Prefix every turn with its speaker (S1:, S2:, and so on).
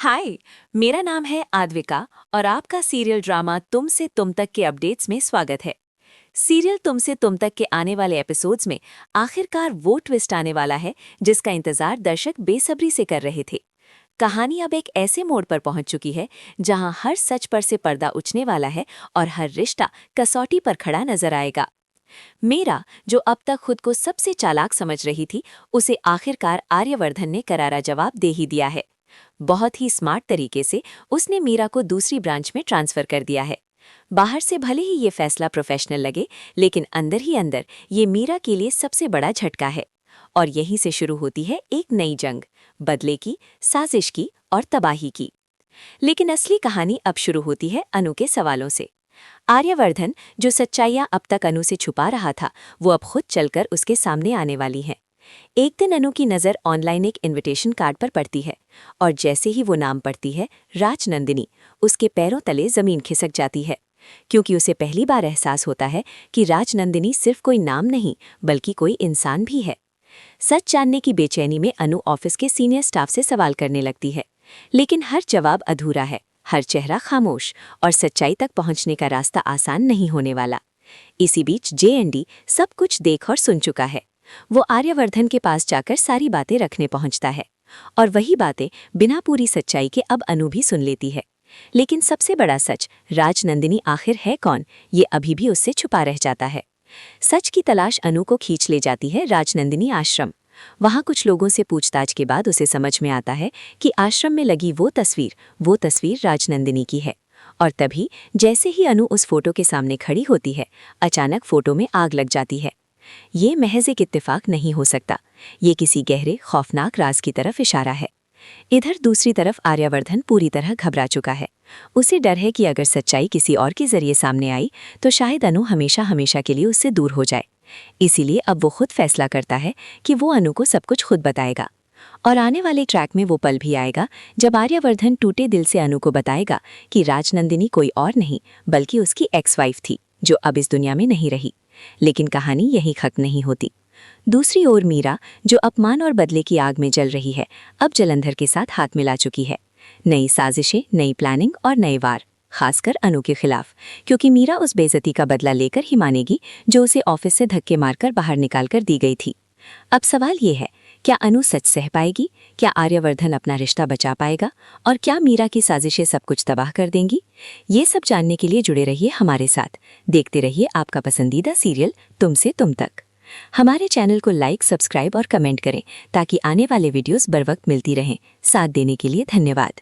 S1: हाय, मेरा नाम है आद्विका और आपका सीरियल ड्रामा तुम से तुम तक के अपडेट्स में स्वागत है। सीरियल तुम से तुम तक के आने वाले एपिसोड्स में आखिरकार वो ट्विस्ट आने वाला है जिसका इंतजार दर्शक बेसब्री से कर रहे थे। कहानी अब एक ऐसे मोड़ पर पहुंच चुकी है जहां हर सच पर से पर्दा उठने वाला है और हर रिश्ता कसौटी पर खड़ा नजर आएगा। मीरा, जो अब तक खुद को सबसे चालाक समझ रही थी, उसे आखिरकार आर्यवर्धन ने करारा जवाब दे ही दिया है। बहुत ही स्मार्ट तरीके से उसने मीरा को दूसरी ब्रांच में ट्रांसफर कर दिया है। बाहर से भले ही ये फैसला प्रोफेशनल लगे, लेकिन अंदर ही अंदर ये मीरा के लिए सबसे बड़ा झटका है। और यहीं से शुरू होती है एक नई जंग, बदले की, साजिश की और तबाही की। लेकिन असली कहानी अब शुरू होती है अनु के सवालों से। आर्यवर्धन, जो सच्चाइयां अब तक अनु से छुपा रहा था, वो अब खुद चलकर उसके सामने आने वाली हैं। एक दिन अनु की नज़र ऑनलाइन एक इनविटेशन कार्ड पर पड़ती है और जैसे ही वो नाम पढ़ती है, राजनंदिनी, उसके पैरों तले जमीन खिसक जाती है, क्योंकि उसे पहली बार एहसास होता है कि राजनंदिनी सिर्फ कोई नाम नहीं बल्कि कोई इंसान भी है। सच जानने की बेचैनी में अनु ऑफिस के सीनियर स्टाफ से सवाल करने लगती है, लेकिन हर जवाब अधूरा है, हर चेहरा खामोश और सच्चाई तक पहुंचने का रास्ता आसान नहीं होने वाला। इसी बीच जेएनडी सब कुछ देख और सुन चुका है। वो आर्यवर्धन के पास जाकर सारी बातें रखने पहुंचता है और वही बातें बिना पूरी सच्चाई के अब अनु भी सुन लेती है। लेकिन सबसे बड़ा सच, राजनंदिनी आखिर है कौन, ये अभी भी उससे छुपा रह जाता है। सच की तलाश अनु को खींच ले जाती है राजनंदिनी आश्रम। वहाँ कुछ लोगों से पूछताछ के बाद उसे समझ में आता है कि आश्रम में लगी वो तस्वीर राजनंदिनी की है। और तभी जैसे ही अनु उस फोटो के सामने खड़ी होती है, अचानक फोटो में आग लग जाती है। ये महज एक इत्तेफाक नहीं हो सकता, ये किसी गहरे खौफनाक राज की तरफ इशारा है। इधर दूसरी तरफ आर्यवर्धन पूरी तरह घबरा चुका है। उसे डर है कि अगर सच्चाई किसी और के जरिए सामने आई तो शायद अनु हमेशा हमेशा के लिए उससे दूर हो जाए। इसीलिए अब वो खुद फैसला करता है कि वो अनु को सब कुछ खुद बताएगा। और आने वाले ट्रैक में वो पल भी आएगा जब आर्यवर्धन टूटे दिल से अनु को बताएगा कि राजनंदिनी कोई और नहीं बल्कि उसकी एक्स वाइफ थी, जो अब इस दुनिया में नहीं रही। लेकिन कहानी यहीं खत्म नहीं होती। दूसरी ओर मीरा, जो अपमान और बदले की आग में जल रही है, अब जलंधर के साथ हाथ मिला चुकी है। नई साजिशें, नई प्लानिंग और नए वार, खासकर अनु के खिलाफ, क्योंकि मीरा उस बेइज्जती का बदला लेकर ही मानेगी जो उसे ऑफिस से धक्के मारकर बाहर निकालकर दी गई थी। अब सवाल ये है, क्या अनु सच सह पाएगी? क्या आर्यवर्धन अपना रिश्ता बचा पाएगा? और क्या मीरा की साजिशें सब कुछ तबाह कर देंगी? ये सब जानने के लिए जुड़े रहिए हमारे साथ। देखते रहिए आपका पसंदीदा सीरियल तुम से तुम तक। हमारे चैनल को लाइक, सब्सक्राइब और कमेंट करें ताकि आने वाले वीडियोस बर वक्त मिलती रहें। साथ देने के लिए धन्यवाद।